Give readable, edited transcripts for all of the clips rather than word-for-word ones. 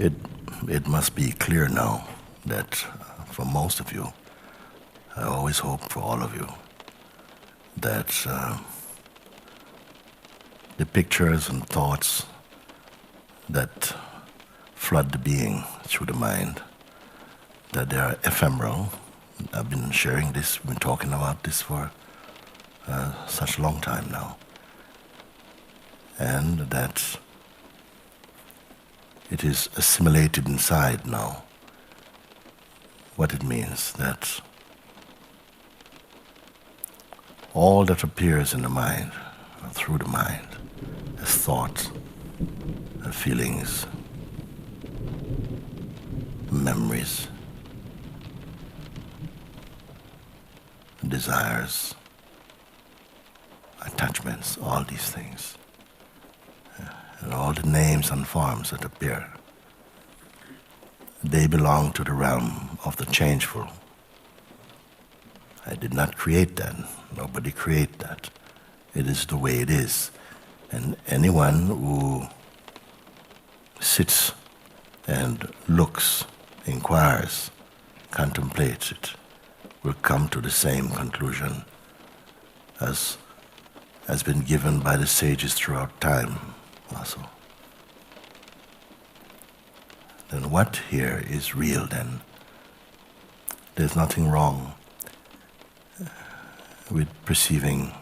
It, it must be clear now that for most of you, I always hope for all of you, that the pictures and thoughts that flood the being through the mind, that they are ephemeral. I've been sharing this, been talking about this for such a long time now. And that it is assimilated inside now. What it means that all that appears in the mind, or through the mind, as thoughts, feelings, memories, desires, attachments, all these things, and all the names and forms that appear, they belong to the realm of the changeful. I did not create that. Nobody created that. It is the way it is. And anyone who sits and looks, inquires, contemplates it, will come to the same conclusion as has been given by the sages throughout time also. Then what here is real then? There's nothing wrong with perceiving,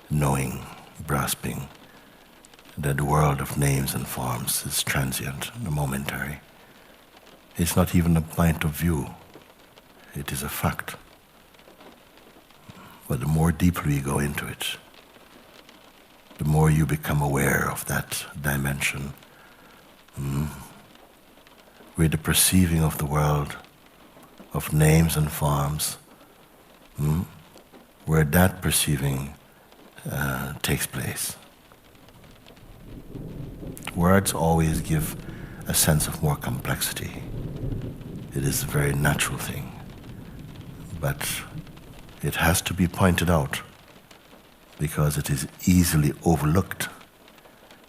knowing, grasping that the world of names and forms is transient, momentary. It's not even a point of view, it is a fact. But the more deeply you go into it, the more you become aware of that dimension, where the perceiving of the world, of names and forms, where that perceiving takes place. Words always give a sense of more complexity. It is a very natural thing. But it has to be pointed out because it is easily overlooked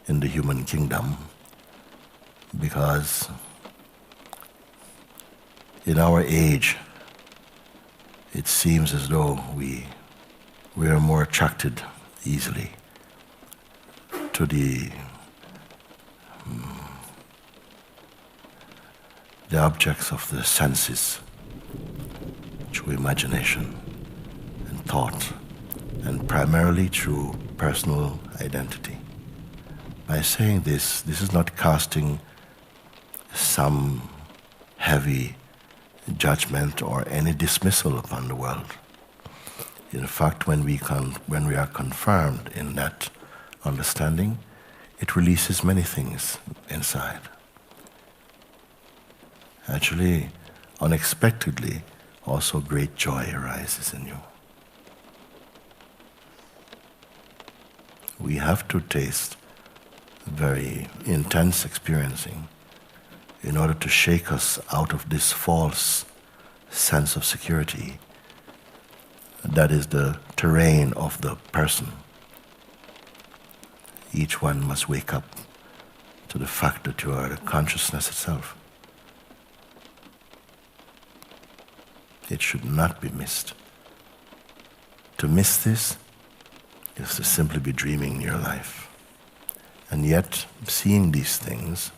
in the human kingdom, because in our age it seems as though we are more attracted easily to the objects of the senses through imagination and thought, and primarily through personal identity. By saying this is not casting some heavy judgment or any dismissal upon the world. In fact, when we are confirmed in that understanding, it releases many things inside. Actually, unexpectedly, also great joy arises in you. We have to taste very intense experiencing in order to shake us out of this false sense of security that is the terrain of the person. Each one must wake up to the fact that you are the consciousness itself. It should not be missed. To miss this is to simply be dreaming your life. And yet, seeing these things,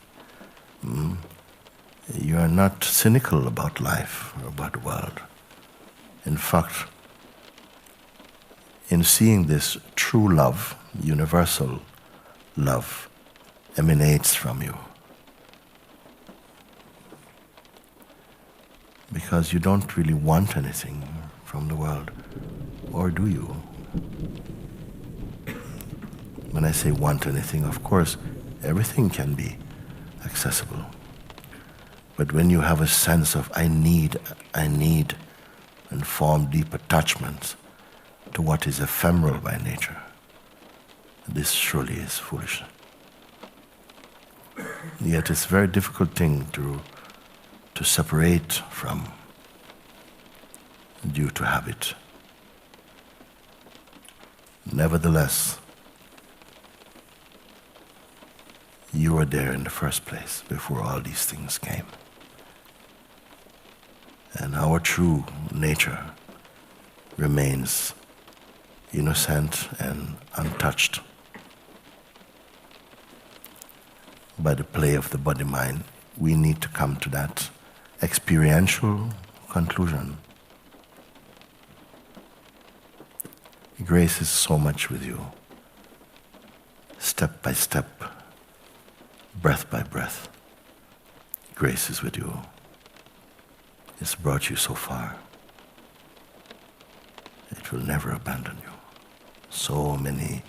you are not cynical about life or about the world. In fact, in seeing this, true love, universal love, emanates from you. Because you don't really want anything from the world, or do you? When I say want anything, of course, everything can be accessible. But when you have a sense of I need, and form deep attachments to what is ephemeral by nature, this surely is foolish. Yet it's a very difficult thing to separate from due to habit. Nevertheless, You were there in the first place before all these things came. And our true nature remains innocent and untouched by the play of the body-mind. We need to come to that experiential conclusion. Grace is so much with you, step by step, breath by breath. Grace is with you. It's brought you so far. It will never abandon you. So many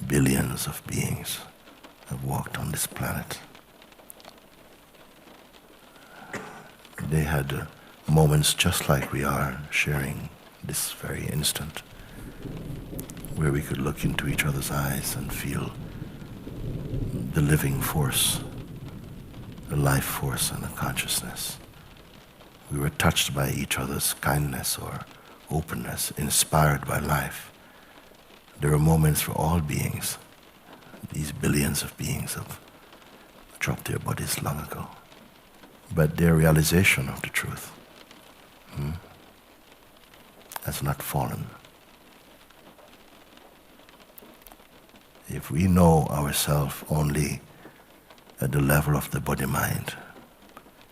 billions of beings have walked on this planet. They had moments just like we are sharing this very instant, where we could look into each other's eyes and feel the living force, the life force and the consciousness. We were touched by each other's kindness or openness, inspired by life. There are moments for all beings. These billions of beings have dropped their bodies long ago. But their realization of the truth has not fallen. If we know ourselves only at the level of the body-mind,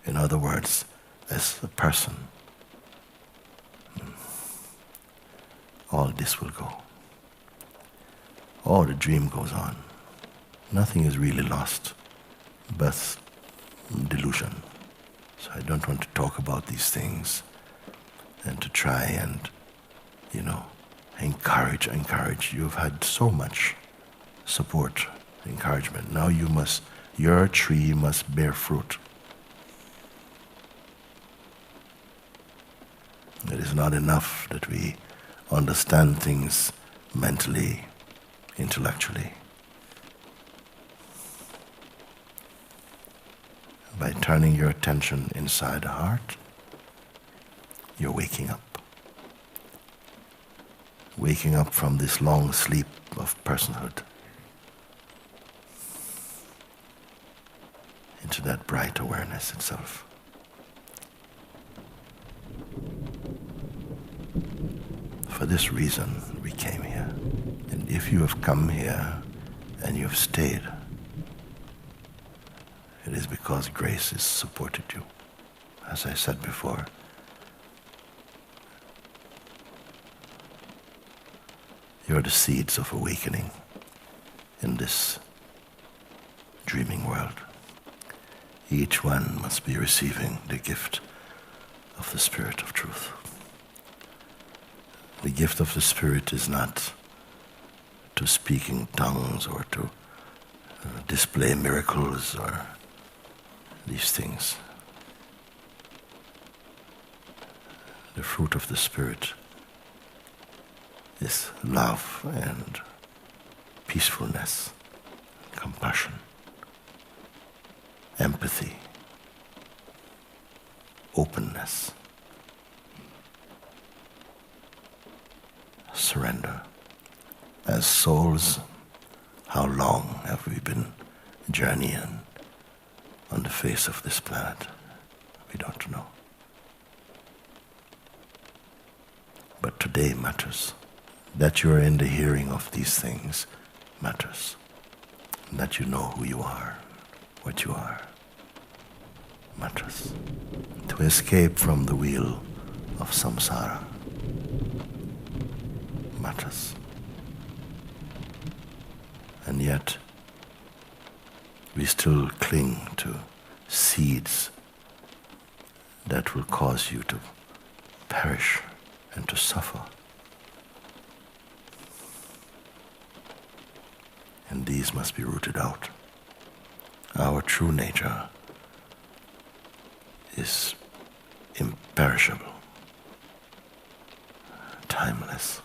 in other words, as a person, all this will go. All the dream goes on. Nothing is really lost, but delusion. So I don't want to talk about these things and to try and, encourage. You've had so much support, encouragement. Now your tree must bear fruit. It is not enough that we understand things mentally, intellectually. By turning your attention inside the heart, you're waking up. Waking up from this long sleep of personhood into that bright awareness itself. For this reason, we came here. And if you have come here and you have stayed, it is because grace has supported you. As I said before, you're the seeds of awakening in this dreaming world. Each one must be receiving the gift of the Spirit of Truth. The gift of the Spirit is not to speak in tongues or to display miracles or these things. The fruit of the Spirit is love and peacefulness, compassion, empathy, openness, surrender. As souls, how long have we been journeying on the face of this planet? We don't know. But today matters. That you are in the hearing of these things matters. That you know who you are, what you are, matters. To escape from the wheel of samsara matters. And yet, we still cling to seeds that will cause you to perish and to suffer. And these must be rooted out. Our true nature is imperishable, timeless.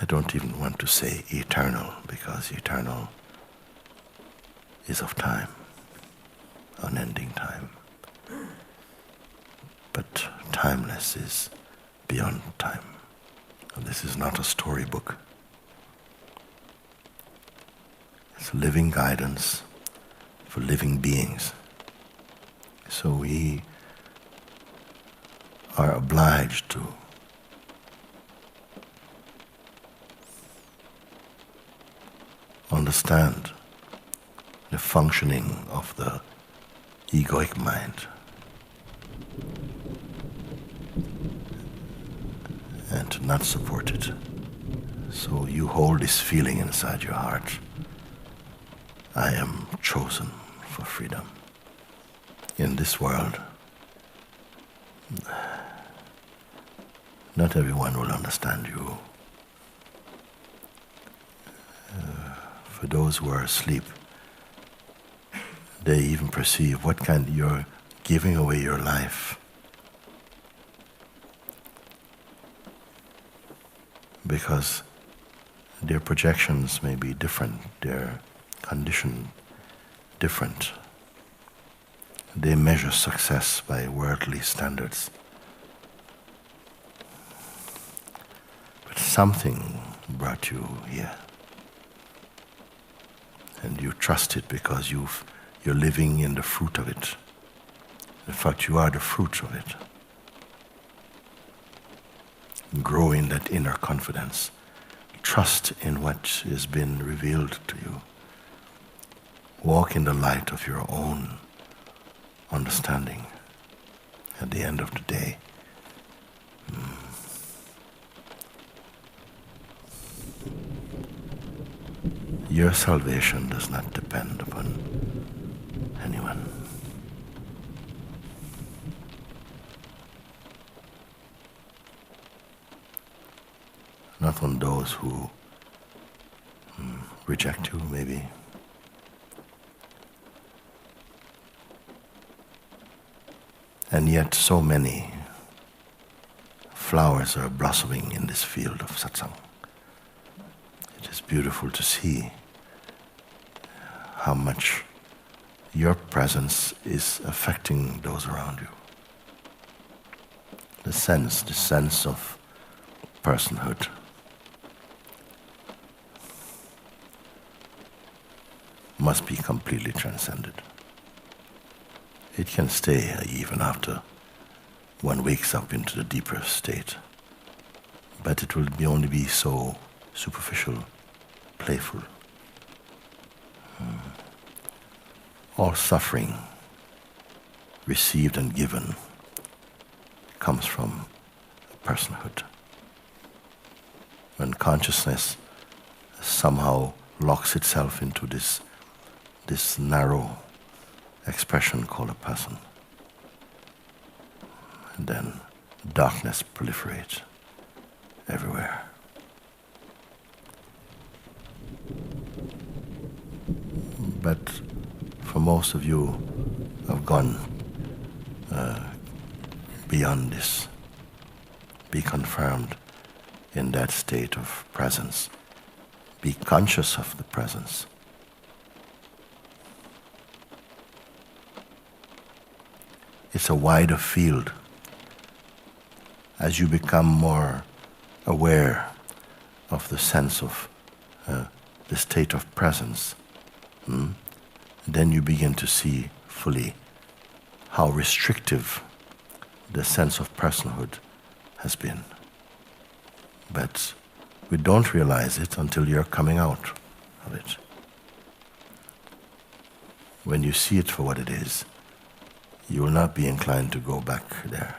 I don't even want to say eternal, because eternal is of time, unending time. But timeless is beyond time. And this is not a storybook. It's living guidance, for living beings. So we are obliged to understand the functioning of the egoic mind and to not support it. So you hold this feeling inside your heart. I am chosen for freedom. In this world, not everyone will understand you. For those who are asleep, they even perceive what kind you're giving away your life. Because their projections may be different, their condition different. They measure success by worldly standards. But something brought you here. And you trust it because you're living in the fruit of it. In fact, you are the fruit of it. Grow in that inner confidence. Trust in what has been revealed to you. Walk in the light of your own understanding. At the end of the day, your salvation does not depend upon anyone. Not on those who reject you, maybe. And yet so many flowers are blossoming in this field of satsang. It is beautiful to see how much your presence is affecting those around you. The sense of personhood. Must be completely transcended. It can stay even after one wakes up into the deeper state, but it will only be so superficial, playful. All suffering, received and given, comes from personhood. When consciousness somehow locks itself into this narrow expression called a person, and then darkness proliferates everywhere. But for most of you have gone beyond this. Be confirmed in that state of presence. Be conscious of the presence. It's a wider field. As you become more aware of the sense of the state of presence, then you begin to see fully how restrictive the sense of personhood has been. But we don't realize it until you're coming out of it. When you see it for what it is, you will not be inclined to go back there.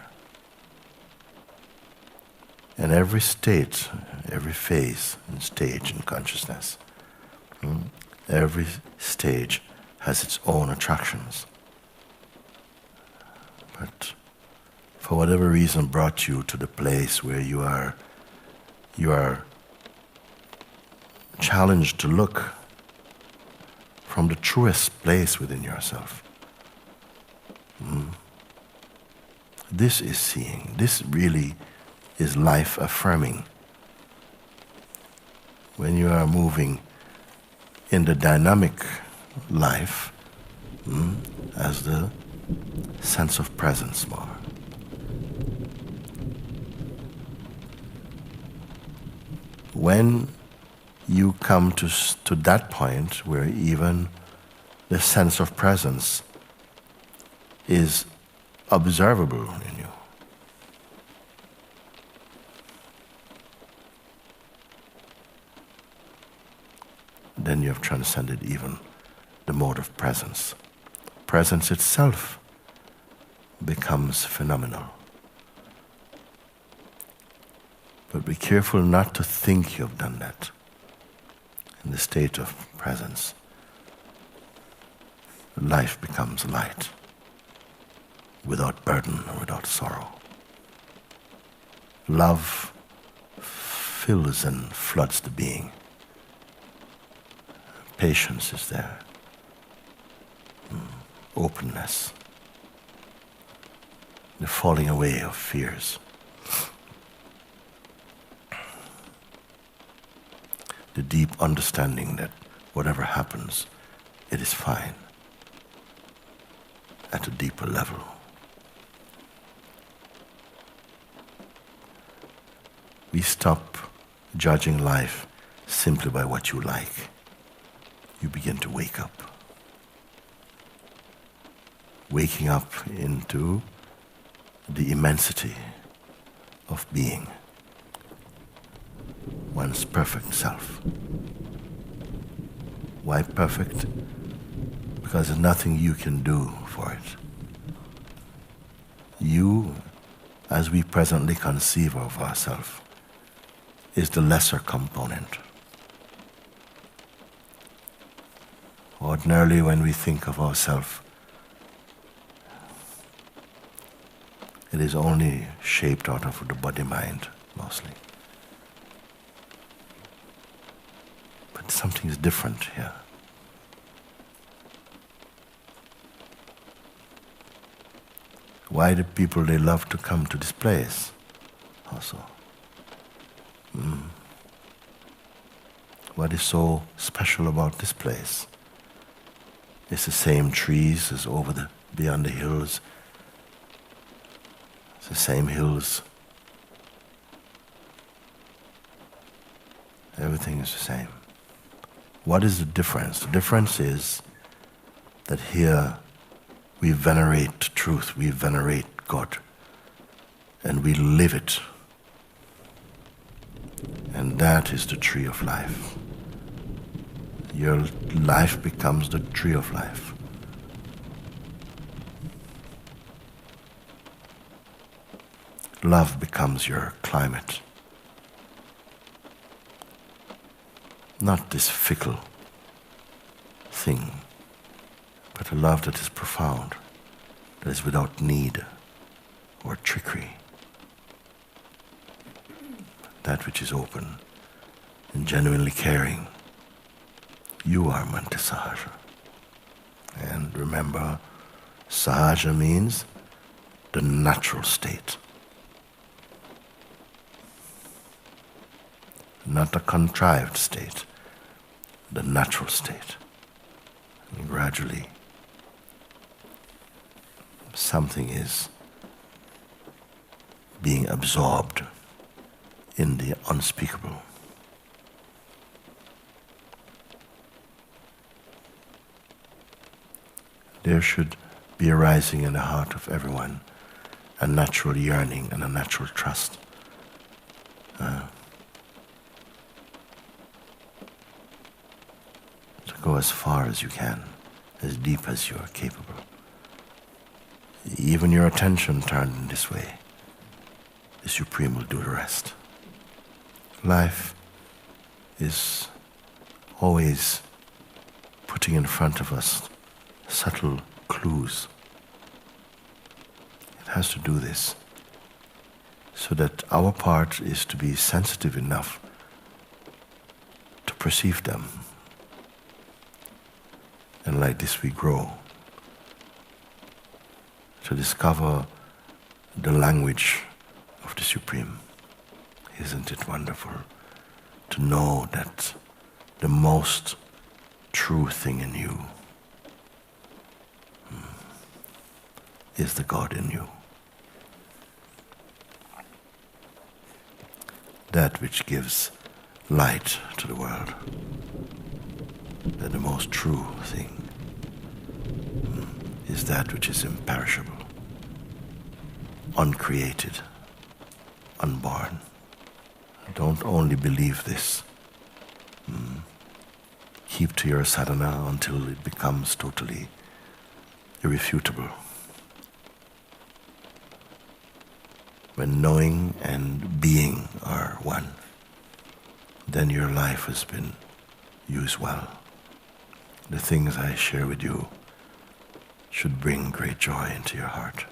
And every state, every phase and stage in consciousness, every stage has its own attractions. But for whatever reason brought you to the place where you are challenged to look from the truest place within yourself. This is seeing. This really is life affirming. When you are moving in the dynamic life as the sense of presence more. When you come to that point where even the sense of presence is observable in you. Then you have transcended even the mode of presence. Presence itself becomes phenomenal. But be careful not to think you have done that in the state of presence. Life becomes light, without burden or without sorrow. Love fills and floods the being. Patience is there. Openness. The falling away of fears. The deep understanding that whatever happens, it is fine at a deeper level. We stop judging life simply by what you like. You begin to wake up. Waking up into the immensity of being, one's perfect self. Why perfect? Because there's nothing you can do for it. You, as we presently conceive of ourselves, is the lesser component. Ordinarily, when we think of ourselves, it is only shaped out of the body-mind, mostly. But something is different here. Why do people, they love to come to this place also? What is so special about this place? It's the same trees as beyond the hills. It's the same hills. Everything is the same. What is the difference? The difference is that here we venerate truth, we venerate God, and we live it. And that is the tree of life. Your life becomes the tree of life. Love becomes your climate. Not this fickle thing, but a love that is profound, that is without need or trickery. That which is open and genuinely caring. You are Manti Sahaja. And remember, Sahaja means the natural state. Not a contrived state, the natural state. And gradually, something is being absorbed in the unspeakable. There should be arising in the heart of everyone a natural yearning and a natural trust. To go as far as you can, as deep as you are capable. Even your attention turned in this way, the Supreme will do the rest. Life is always putting in front of us subtle clues. It has to do this so that our part is to be sensitive enough to perceive them. And like this we grow to discover the language of the Supreme. Isn't it wonderful to know that the most true thing in you is the God in you. That which gives light to the world. That the most true thing is that which is imperishable, uncreated, unborn. Don't only believe this. Keep to your sadhana until it becomes totally irrefutable. When knowing and being are one, then your life has been used well. The things I share with you should bring great joy into your heart.